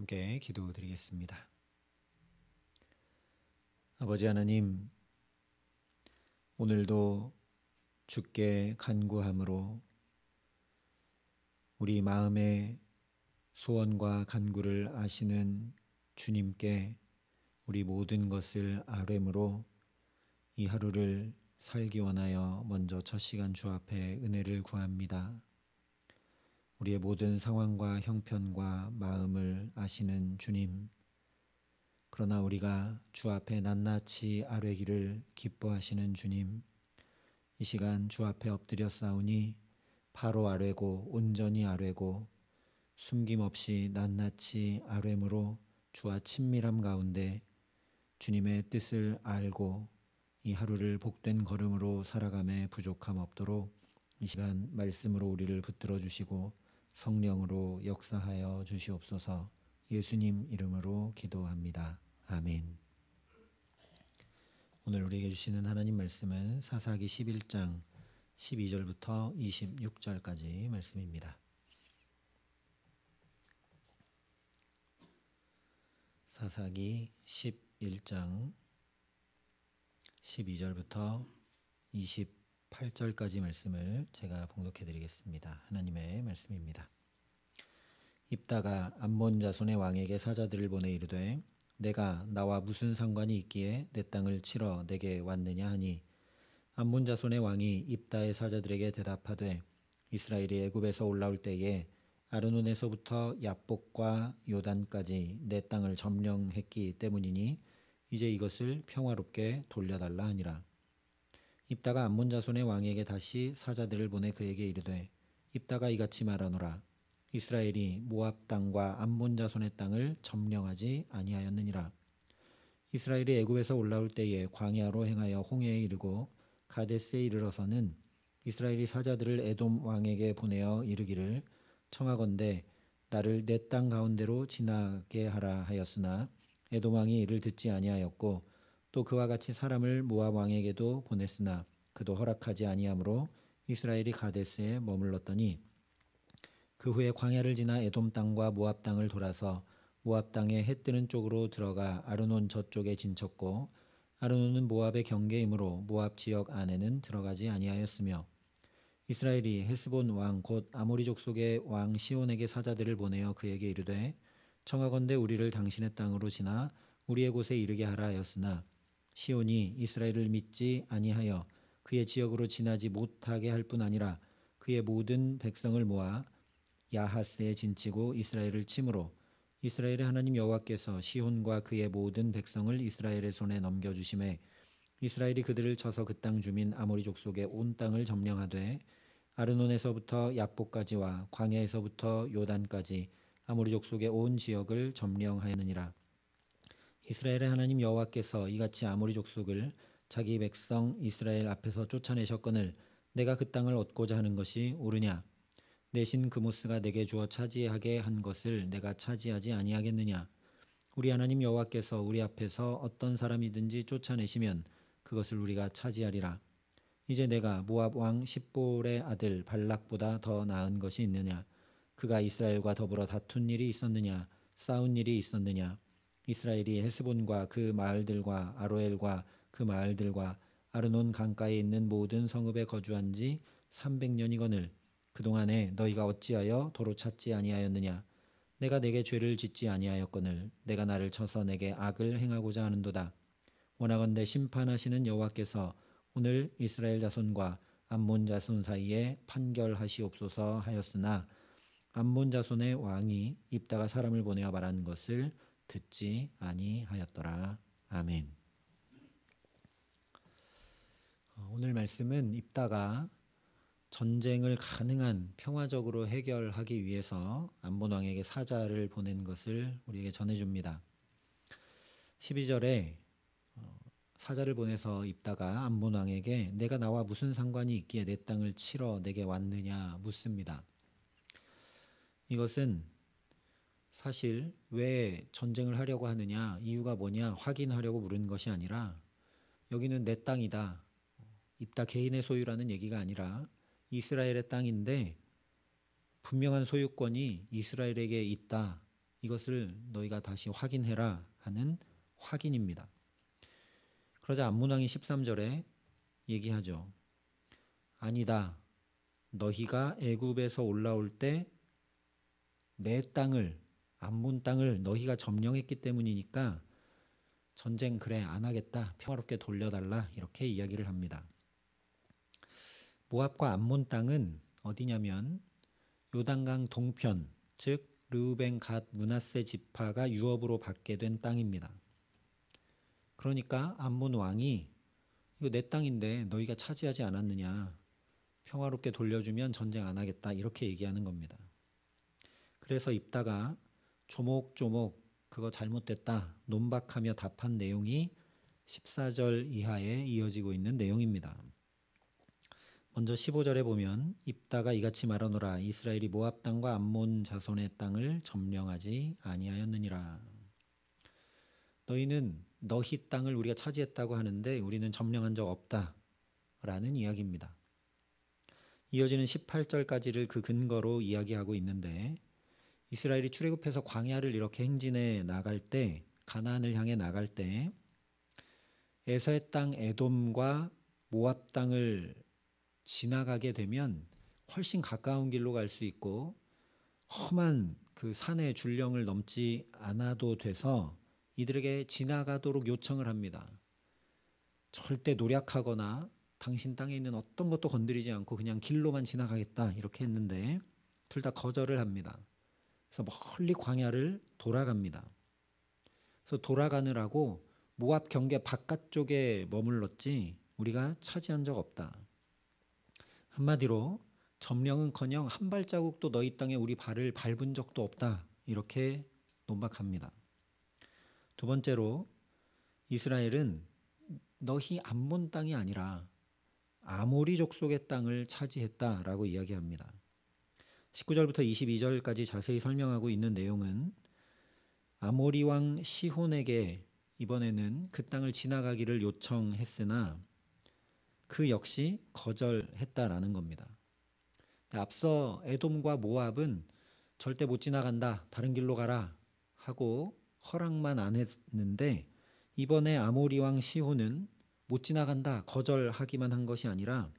함께 기도드리겠습니다. 아버지 하나님, 오늘도 주께 간구함으로 우리 마음의 소원과 간구를 아시는 주님께 우리 모든 것을 아뢰므로 이 하루를 살기 원하여 먼저 첫 시간 주 앞에 은혜를 구합니다. 우리의 모든 상황과 형편과 마음을 아시는 주님, 그러나 우리가 주 앞에 낱낱이 아뢰기를 기뻐하시는 주님, 이 시간 주 앞에 엎드려 싸우니 바로 아뢰고 온전히 아뢰고 숨김없이 낱낱이 아뢰므로 주와 친밀함 가운데 주님의 뜻을 알고 이 하루를 복된 걸음으로 살아감에 부족함 없도록 이 시간 말씀으로 우리를 붙들어 주시고 성령으로 역사하여 주시옵소서. 예수님 이름으로 기도합니다. 아멘. 오늘 우리에게 주시는 하나님 말씀은 사사기 11장 12절부터 26절까지 말씀입니다. 사사기 11장 12절부터 28절까지 말씀을 제가 봉독해 드리겠습니다. 하나님의 말씀입니다. 입다가 암몬 자손의 왕에게 사자들을 보내 이르되 내가 나와 무슨 상관이 있기에 내 땅을 치러 내게 왔느냐 하니 암몬 자손의 왕이 입다의 사자들에게 대답하되 이스라엘이 애굽에서 올라올 때에 아르논에서부터 야복과 요단까지 내 땅을 점령했기 때문이니 이제 이것을 평화롭게 돌려달라 하니라. 입다가 암몬 자손의 왕에게 다시 사자들을 보내 그에게 이르되 입다가 이같이 말하노라. 이스라엘이 모압 땅과 암몬 자손의 땅을 점령하지 아니하였느니라. 이스라엘이 애굽에서 올라올 때에 광야로 행하여 홍해에 이르고 가데스에 이르러서는 이스라엘이 사자들을 에돔 왕에게 보내어 이르기를 청하건대 나를 내 땅 가운데로 지나게 하라 하였으나 에돔 왕이 이를 듣지 아니하였고 또 그와 같이 사람을 모압 왕에게도 보냈으나 그도 허락하지 아니하므로 이스라엘이 가데스에 머물렀더니 그 후에 광야를 지나 에돔 땅과 모압 땅을 돌아서 모압 땅의 해 뜨는 쪽으로 들어가 아르논 저쪽에 진쳤고 아르논은 모압의 경계이므로 모압 지역 안에는 들어가지 아니하였으며 이스라엘이 헤스본 왕 곧 아모리 족속의 왕 시온에게 사자들을 보내어 그에게 이르되 청하건대 우리를 당신의 땅으로 지나 우리의 곳에 이르게 하라 하였으나 시온이 이스라엘을 믿지 아니하여 그의 지역으로 지나지 못하게 할 뿐 아니라 그의 모든 백성을 모아 야하스에 진치고 이스라엘을 치므로 이스라엘의 하나님 여호와께서 시온과 그의 모든 백성을 이스라엘의 손에 넘겨주심에 이스라엘이 그들을 쳐서 그 땅 주민 아모리 족속의 온 땅을 점령하되 아르논에서부터 야복까지와 광야에서부터 요단까지 아모리 족속의 온 지역을 점령하였느니라. 이스라엘의 하나님 여호와께서 이같이 아모리 족속을 자기 백성 이스라엘 앞에서 쫓아내셨거늘 내가 그 땅을 얻고자 하는 것이 옳으냐? 내 신 그모스가 내게 주어 차지하게 한 것을 내가 차지하지 아니하겠느냐? 우리 하나님 여호와께서 우리 앞에서 어떤 사람이든지 쫓아내시면 그것을 우리가 차지하리라. 이제 내가 모압 왕 십볼의 아들 발락보다 더 나은 것이 있느냐? 그가 이스라엘과 더불어 다툰 일이 있었느냐? 싸운 일이 있었느냐? 이스라엘이 헤스본과 그 마을들과 아로엘과 그 마을들과 아르논 강가에 있는 모든 성읍에 거주한 지 300년이거늘 그동안에 너희가 어찌하여 도로 찾지 아니하였느냐? 내가 내게 죄를 짓지 아니하였거늘 내가 나를 쳐서 내게 악을 행하고자 하는도다. 원하건대 심판하시는 여호와께서 오늘 이스라엘 자손과 암몬 자손 사이에 판결하시옵소서 하였으나 암몬 자손의 왕이 입다가 사람을 보내어 말하는 것을 듣지 아니하였더라. 아멘. 오늘 말씀은 입다가 전쟁을 가능한 평화적으로 해결하기 위해서 암몬 왕에게 사자를 보낸 것을 우리에게 전해줍니다. 12절에 사자를 보내서 입다가 암몬 왕에게 내가 나와 무슨 상관이 있기에 내 땅을 치러 내게 왔느냐 묻습니다. 이것은 사실 왜 전쟁을 하려고 하느냐, 이유가 뭐냐 확인하려고 물은 것이 아니라 여기는 내 땅이다. 입다 개인의 소유라는 얘기가 아니라 이스라엘의 땅인데 분명한 소유권이 이스라엘에게 있다. 이것을 너희가 다시 확인해라 하는 확인입니다. 그러자 암몬 왕이 13절에 얘기하죠. 아니다. 너희가 애굽에서 올라올 때 내 땅을, 암몬 땅을 너희가 점령했기 때문이니까 전쟁 그래 안 하겠다. 평화롭게 돌려달라. 이렇게 이야기를 합니다. 모압과 암몬 땅은 어디냐면 요단강 동편, 즉 르우벤, 갓, 므낫세 지파가 유업으로 받게 된 땅입니다. 그러니까 암몬 왕이 이거 내 땅인데 너희가 차지하지 않았느냐. 평화롭게 돌려주면 전쟁 안 하겠다. 이렇게 얘기하는 겁니다. 그래서 입다가 조목조목 그거 잘못됐다. 논박하며 답한 내용이 14절 이하에 이어지고 있는 내용입니다. 먼저 15절에 보면 입다가 이같이 말하노라. 이스라엘이 모압 땅과 암몬 자손의 땅을 점령하지 아니하였느니라. 너희는 너희 땅을 우리가 차지했다고 하는데 우리는 점령한 적 없다. 라는 이야기입니다. 이어지는 18절까지를 그 근거로 이야기하고 있는데 이스라엘이 출애굽해서 광야를 이렇게 행진해 나갈 때 가나안을 향해 나갈 때 에서의 땅 에돔과 모압 땅을 지나가게 되면 훨씬 가까운 길로 갈 수 있고 험한 그 산의 줄령을 넘지 않아도 돼서 이들에게 지나가도록 요청을 합니다. 절대 노력하거나 당신 땅에 있는 어떤 것도 건드리지 않고 그냥 길로만 지나가겠다 이렇게 했는데 둘 다 거절을 합니다. 그래서 멀리 광야를 돌아갑니다. 그래서 돌아가느라고 모압 경계 바깥쪽에 머물렀지 우리가 차지한 적 없다. 한마디로 점령은커녕 한 발자국도 너희 땅에 우리 발을 밟은 적도 없다. 이렇게 논박합니다. 두 번째로 이스라엘은 너희 암몬 땅이 아니라 아모리 족속의 땅을 차지했다라고 이야기합니다. 19절부터 22절까지 자세히 설명하고 있는 내용은 아모리 왕 시혼에게 이번에는 그 땅을 지나가기를 요청했으나 그 역시 거절했다라는 겁니다. 앞서 에돔과 모압은 절대 못 지나간다. 다른 길로 가라 하고 허락만 안 했는데 이번에 아모리 왕 시혼은 못 지나간다. 거절하기만 한 것이 아니라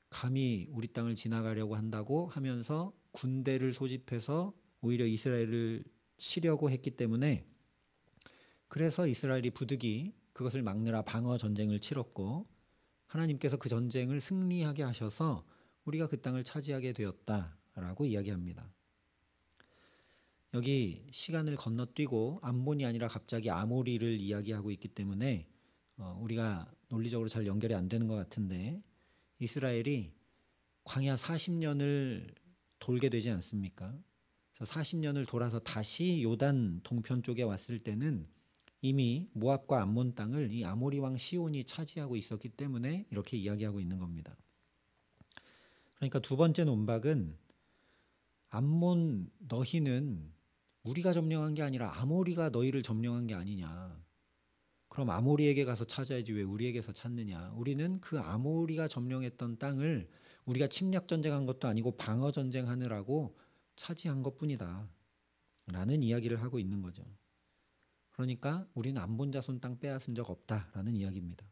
감히 우리 땅을 지나가려고 한다고 하면서 군대를 소집해서 오히려 이스라엘을 치려고 했기 때문에 그래서 이스라엘이 부득이 그것을 막느라 방어 전쟁을 치렀고 하나님께서 그 전쟁을 승리하게 하셔서 우리가 그 땅을 차지하게 되었다라고 이야기합니다. 여기 시간을 건너뛰고 암몬이 아니라 갑자기 아모리를 이야기하고 있기 때문에 우리가 논리적으로 잘 연결이 안 되는 것 같은데 이스라엘이 광야 40년을 돌게 되지 않습니까? 그래서 40년을 돌아서 다시 요단 동편 쪽에 왔을 때는 이미 모압과 암몬 땅을 이 아모리 왕 시온이 차지하고 있었기 때문에 이렇게 이야기하고 있는 겁니다. 그러니까 두 번째 논박은 암몬 너희는 우리가 점령한 게 아니라 아모리가 너희를 점령한 게 아니냐. 그럼 아모리에게 가서 찾아야지 왜 우리에게서 찾느냐. 우리는 그 아모리가 점령했던 땅을 우리가 침략 전쟁한 것도 아니고 방어 전쟁하느라고 차지한 것뿐이다. 라는 이야기를 하고 있는 거죠. 그러니까 우리는 암몬 자손 땅 빼앗은 적 없다라는 이야기입니다.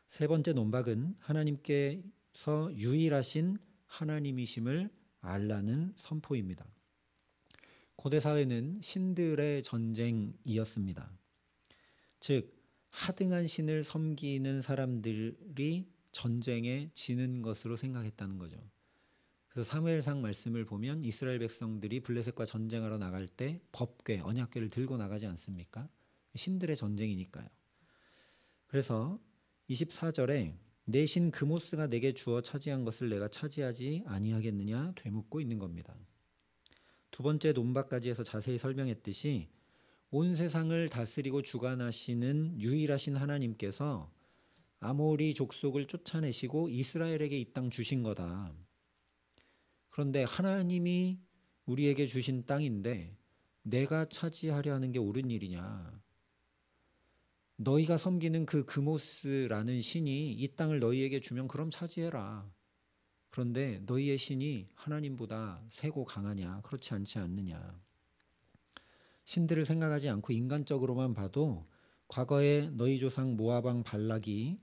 세 번째 논박은 하나님께서 유일하신 하나님이심을 알라는 선포입니다. 고대 사회는 신들의 전쟁이었습니다. 즉 하등한 신을 섬기는 사람들이 전쟁에 지는 것으로 생각했다는 거죠. 그래서 사무엘상 말씀을 보면 이스라엘 백성들이 블레셋과 전쟁하러 나갈 때 법궤, 언약궤를 들고 나가지 않습니까? 신들의 전쟁이니까요. 그래서 24절에 내 신 그모스가 내게 주어 차지한 것을 내가 차지하지 아니하겠느냐 되묻고 있는 겁니다. 두 번째 논박까지 해서 자세히 설명했듯이 온 세상을 다스리고 주관하시는 유일하신 하나님께서 아모리 족속을 쫓아내시고 이스라엘에게 이 땅 주신 거다. 그런데 하나님이 우리에게 주신 땅인데 내가 차지하려 하는 게 옳은 일이냐. 너희가 섬기는 그 그모스라는 신이 이 땅을 너희에게 주면 그럼 차지해라. 그런데 너희의 신이 하나님보다 세고 강하냐? 그렇지 않지 않느냐. 신들을 생각하지 않고 인간적으로만 봐도 과거에 너희 조상 모압 왕 발락이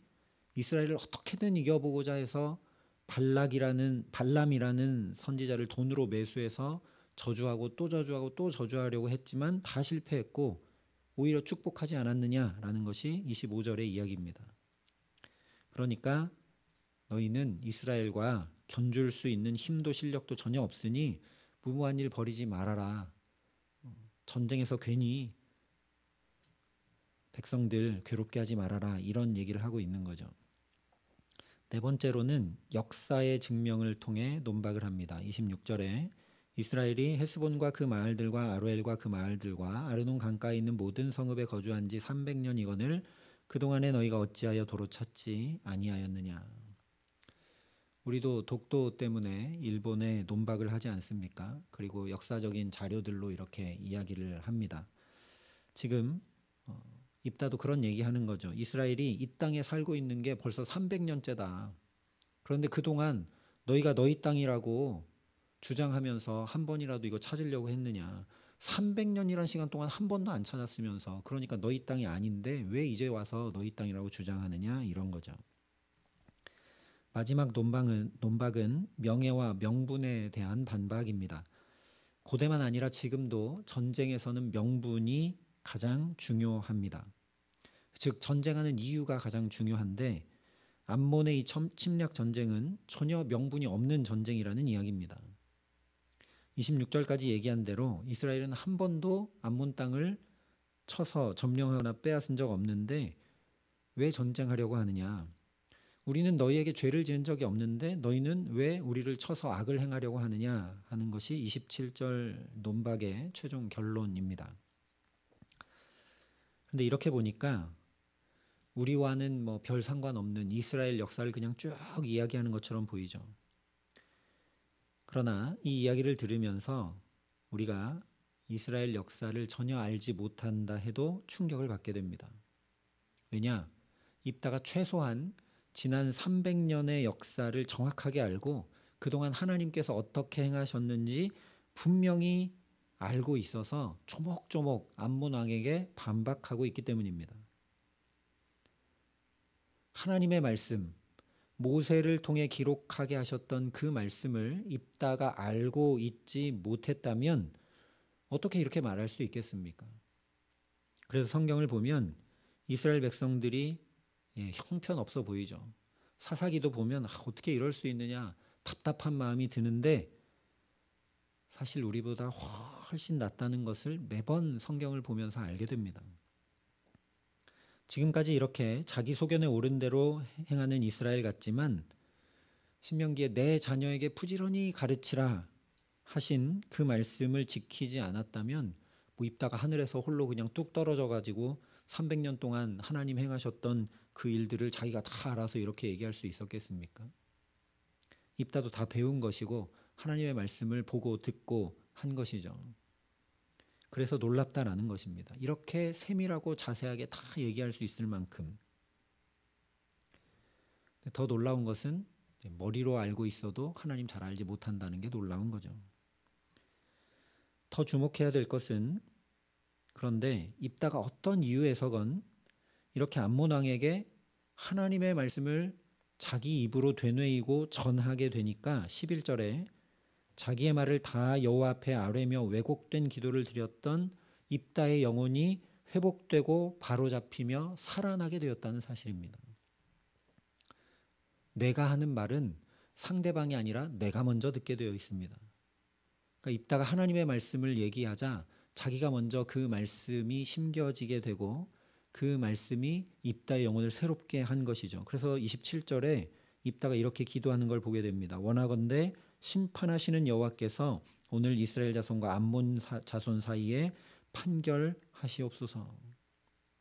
이스라엘을 어떻게든 이겨보고자 해서 발람이라는 선지자를 돈으로 매수해서 저주하고 또 저주하고 또 저주하려고 했지만 다 실패했고 오히려 축복하지 않았느냐라는 것이 25절의 이야기입니다. 그러니까 너희는 이스라엘과 견줄 수 있는 힘도 실력도 전혀 없으니 무모한 일 벌이지 말아라. 전쟁에서 괜히 백성들 괴롭게 하지 말아라. 이런 얘기를 하고 있는 거죠. 네 번째로는 역사의 증명을 통해 논박을 합니다. 26절에 이스라엘이 헤스본과 그 마을들과 아로엘과 그 마을들과 아르논 강가에 있는 모든 성읍에 거주한 지 300년이거늘 그동안에 너희가 어찌하여 도로 찾지 아니하였느냐. 우리도 독도 때문에 일본에 논박을 하지 않습니까? 그리고 역사적인 자료들로 이렇게 이야기를 합니다. 지금 입다도 그런 얘기하는 거죠. 이스라엘이 이 땅에 살고 있는 게 벌써 300년째다. 그런데 그동안 너희가 너희 땅이라고 주장하면서 한 번이라도 이거 찾으려고 했느냐. 300년이라는 시간 동안 한 번도 안 찾았으면서 그러니까 너희 땅이 아닌데 왜 이제 와서 너희 땅이라고 주장하느냐 이런 거죠. 마지막 논박은 명예와 명분에 대한 반박입니다. 고대만 아니라 지금도 전쟁에서는 명분이 가장 중요합니다. 즉 전쟁하는 이유가 가장 중요한데 암몬의 이 침략 전쟁은 전혀 명분이 없는 전쟁이라는 이야기입니다. 26절까지 얘기한 대로 이스라엘은 한 번도 암몬 땅을 쳐서 점령하거나 빼앗은 적 없는데 왜 전쟁하려고 하느냐. 우리는 너희에게 죄를 지은 적이 없는데 너희는 왜 우리를 쳐서 악을 행하려고 하느냐 하는 것이 27절 논박의 최종 결론입니다. 그런데 이렇게 보니까 우리와는 뭐 별 상관없는 이스라엘 역사를 그냥 쭉 이야기하는 것처럼 보이죠. 그러나 이 이야기를 들으면서 우리가 이스라엘 역사를 전혀 알지 못한다 해도 충격을 받게 됩니다. 왜냐? 입다가 최소한 지난 300년의 역사를 정확하게 알고 그동안 하나님께서 어떻게 행하셨는지 분명히 알고 있어서 조목조목 암몬 왕에게 반박하고 있기 때문입니다. 하나님의 말씀, 모세를 통해 기록하게 하셨던 그 말씀을 입다가 알고 있지 못했다면 어떻게 이렇게 말할 수 있겠습니까? 그래서 성경을 보면 이스라엘 백성들이 형편없어 보이죠. 사사기도 보면 어떻게 이럴 수 있느냐 답답한 마음이 드는데 사실 우리보다 훨씬 낫다는 것을 매번 성경을 보면서 알게 됩니다. 지금까지 이렇게 자기 소견에 옳은 대로 행하는 이스라엘 같지만 신명기에 내 자녀에게 부지런히 가르치라 하신 그 말씀을 지키지 않았다면 뭐 입다가 하늘에서 홀로 그냥 뚝 떨어져 가지고 300년 동안 하나님 행하셨던 그 일들을 자기가 다 알아서 이렇게 얘기할 수 있었겠습니까? 입다도 다 배운 것이고 하나님의 말씀을 보고 듣고 한 것이죠. 그래서 놀랍다라는 것입니다. 이렇게 세밀하고 자세하게 다 얘기할 수 있을 만큼. 더 놀라운 것은 머리로 알고 있어도 하나님 잘 알지 못한다는 게 놀라운 거죠. 더 주목해야 될 것은 그런데 입다가 어떤 이유에서건 이렇게 암몬 왕에게 하나님의 말씀을 자기 입으로 되뇌이고 전하게 되니까 11절에 자기의 말을 다 여호와 앞에 아뢰며 왜곡된 기도를 드렸던 입다의 영혼이 회복되고 바로잡히며 살아나게 되었다는 사실입니다. 내가 하는 말은 상대방이 아니라 내가 먼저 듣게 되어 있습니다. 그러니까 입다가 하나님의 말씀을 얘기하자 자기가 먼저 그 말씀이 심겨지게 되고 그 말씀이 입다의 영혼을 새롭게 한 것이죠. 그래서 27절에 입다가 이렇게 기도하는 걸 보게 됩니다. 원하건대 심판하시는 여호와께서 오늘 이스라엘 자손과 암몬 자손 사이에 판결하시옵소서.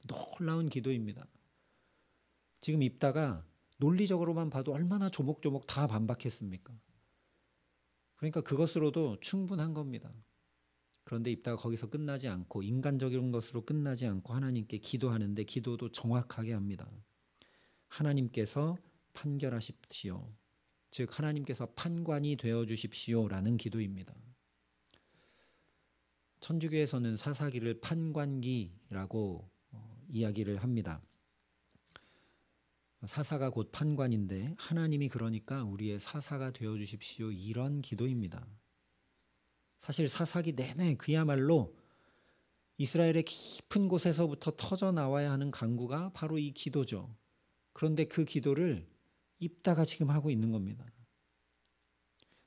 놀라운 기도입니다. 지금 입다가 논리적으로만 봐도 얼마나 조목조목 다 반박했습니까? 그러니까 그것으로도 충분한 겁니다. 그런데 입다가 거기서 끝나지 않고 인간적인 것으로 끝나지 않고 하나님께 기도하는데 기도도 정확하게 합니다. 하나님께서 판결하십시오. 즉 하나님께서 판관이 되어 주십시오라는 기도입니다. 천주교에서는 사사기를 판관기라고 이야기를 합니다. 사사가 곧 판관인데 하나님이 그러니까 우리의 사사가 되어 주십시오, 이런 기도입니다. 사실 사사기 내내 그야말로 이스라엘의 깊은 곳에서부터 터져 나와야 하는 간구가 바로 이 기도죠. 그런데 그 기도를 입다가 지금 하고 있는 겁니다.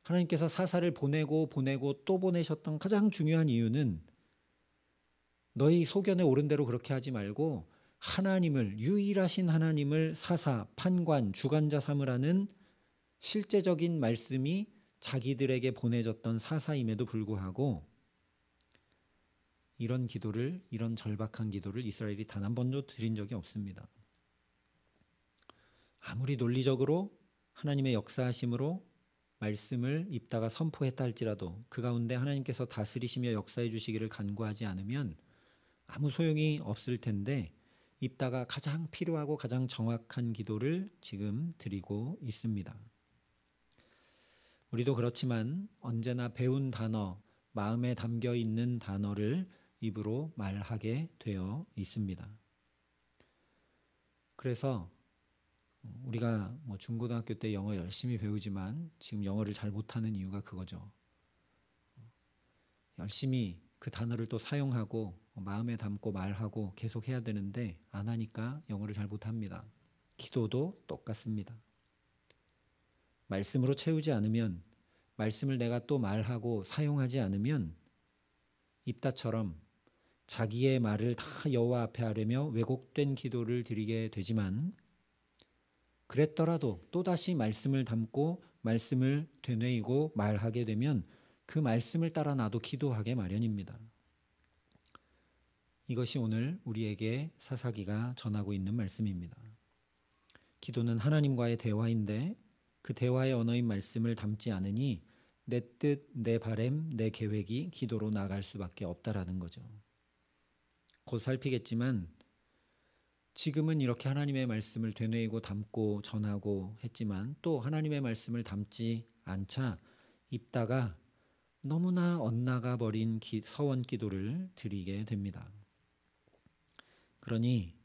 하나님께서 사사를 보내고 또 보내셨던 가장 중요한 이유는 너희 소견에 옳은 대로 그렇게 하지 말고 하나님을, 유일하신 하나님을 사사, 판관, 주관자 삼으라는 실제적인 말씀이 자기들에게 보내졌던 사사임에도 불구하고 이런 기도를, 이런 절박한 기도를 이스라엘이 단 한 번도 드린 적이 없습니다. 아무리 논리적으로 하나님의 역사하심으로 말씀을 입다가 선포했다 할지라도 그 가운데 하나님께서 다스리시며 역사해 주시기를 간구하지 않으면 아무 소용이 없을 텐데 입다가 가장 필요하고 가장 정확한 기도를 지금 드리고 있습니다. 우리도 그렇지만 언제나 배운 단어, 마음에 담겨 있는 단어를 입으로 말하게 되어 있습니다. 그래서 우리가 중고등학교 때 영어 열심히 배우지만 지금 영어를 잘 못하는 이유가 그거죠. 열심히 그 단어를 또 사용하고 마음에 담고 말하고 계속 해야 되는데 안 하니까 영어를 잘 못합니다. 기도도 똑같습니다. 말씀으로 채우지 않으면, 말씀을 내가 또 말하고 사용하지 않으면 입다처럼 자기의 말을 다 여호와 앞에 하려며 왜곡된 기도를 드리게 되지만, 그랬더라도 또다시 말씀을 담고 말씀을 되뇌이고 말하게 되면 그 말씀을 따라 나도 기도하게 마련입니다. 이것이 오늘 우리에게 사사기가 전하고 있는 말씀입니다. 기도는 하나님과의 대화인데 그 대화의 언어인 말씀을 담지 않으니 내 뜻, 내 바램, 내 계획이 기도로 나갈 수밖에 없다라는 거죠. 곧 살피겠지만 지금은 이렇게 하나님의 말씀을 되뇌이고 담고 전하고 했지만 또 하나님의 말씀을 담지 않자 입다가 너무나 엇나가 버린 서원 기도를 드리게 됩니다. 그러니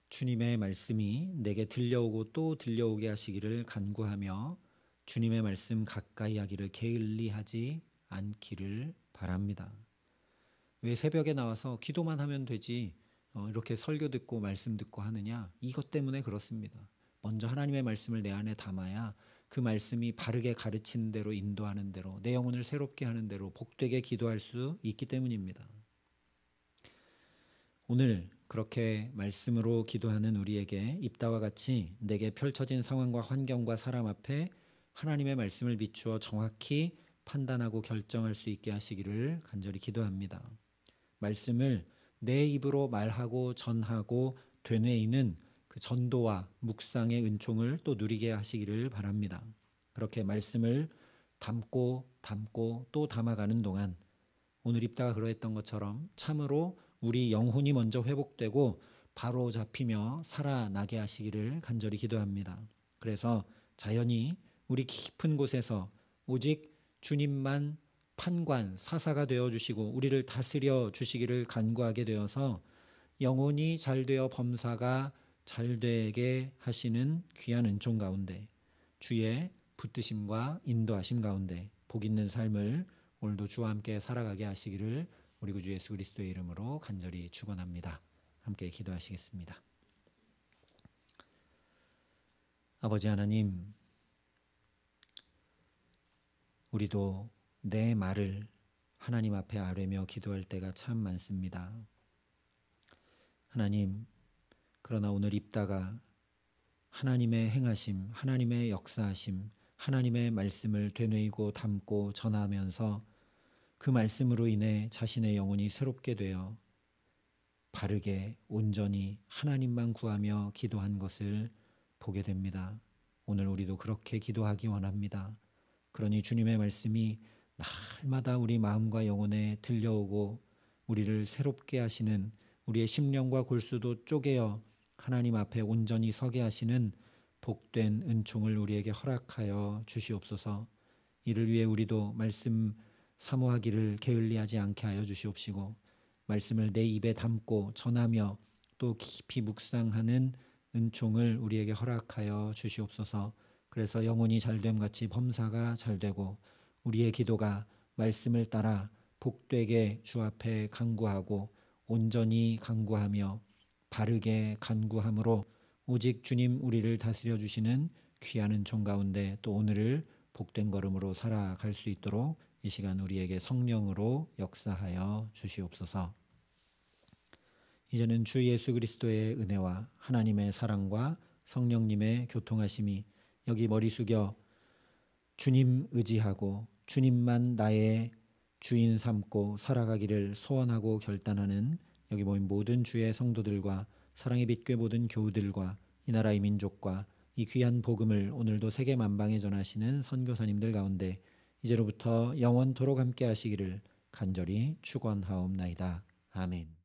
주님의 말씀이 내게 들려오고 또 들려오게 하시기를 간구하며 주님의 말씀 가까이 하기를 게을리하지 않기를 바랍니다. 왜 새벽에 나와서 기도만 하면 되지 이렇게 설교 듣고 말씀 듣고 하느냐? 이것 때문에 그렇습니다. 먼저 하나님의 말씀을 내 안에 담아야 그 말씀이 바르게 가르치는 대로, 인도하는 대로, 내 영혼을 새롭게 하는 대로 복되게 기도할 수 있기 때문입니다. 오늘 그렇게 말씀으로 기도하는 우리에게 입다와 같이 내게 펼쳐진 상황과 환경과 사람 앞에 하나님의 말씀을 비추어 정확히 판단하고 결정할 수 있게 하시기를 간절히 기도합니다. 말씀을 내 입으로 말하고 전하고 되뇌이는 그 전도와 묵상의 은총을 또 누리게 하시기를 바랍니다. 그렇게 말씀을 담고 또 담아가는 동안 오늘 입다가 그러했던 것처럼 참으로 우리 영혼이 먼저 회복되고 바로 잡히며 살아나게 하시기를 간절히 기도합니다. 그래서 자연히 우리 깊은 곳에서 오직 주님만 판관, 사사가 되어주시고 우리를 다스려 주시기를 간구하게 되어서 영혼이 잘되어 범사가 잘되게 하시는 귀한 은총 가운데 주의 붙드심과 인도하심 가운데 복 있는 삶을 오늘도 주와 함께 살아가게 하시기를 우리 구주 예수 그리스도의 이름으로 간절히 축원합니다. 함께 기도하시겠습니다. 아버지 하나님, 우리도 내 말을 하나님 앞에 아뢰며 기도할 때가 참 많습니다. 하나님, 그러나 오늘 입다가 하나님의 행하심, 하나님의 역사하심, 하나님의 말씀을 되뇌이고 담고 전하면서 그 말씀으로 인해 자신의 영혼이 새롭게 되어 바르게 온전히 하나님만 구하며 기도한 것을 보게 됩니다. 오늘 우리도 그렇게 기도하기 원합니다. 그러니 주님의 말씀이 날마다 우리 마음과 영혼에 들려오고 우리를 새롭게 하시는, 우리의 심령과 골수도 쪼개어 하나님 앞에 온전히 서게 하시는 복된 은총을 우리에게 허락하여 주시옵소서. 이를 위해 우리도 말씀 사모하기를 게을리하지 않게 하여 주시옵시고 말씀을 내 입에 담고 전하며 또 깊이 묵상하는 은총을 우리에게 허락하여 주시옵소서. 그래서 영혼이 잘됨 같이 범사가 잘되고 우리의 기도가 말씀을 따라 복되게 주 앞에 간구하고 온전히 간구하며 바르게 간구함으로 오직 주님 우리를 다스려 주시는 귀한 은총 가운데 또 오늘을 복된 걸음으로 살아갈 수 있도록 이 시간 우리에게 성령으로 역사하여 주시옵소서. 이제는 주 예수 그리스도의 은혜와 하나님의 사랑과 성령님의 교통하심이 여기 머리 숙여 주님 의지하고 주님만 나의 주인 삼고 살아가기를 소원하고 결단하는 여기 모인 모든 주의 성도들과 사랑의 빛교회 모든 교우들과 이 나라의 민족과 이 귀한 복음을 오늘도 세계 만방에 전하시는 선교사님들 가운데 이제로부터 영원토록 함께 하시기를 간절히 축원하옵나이다. 아멘.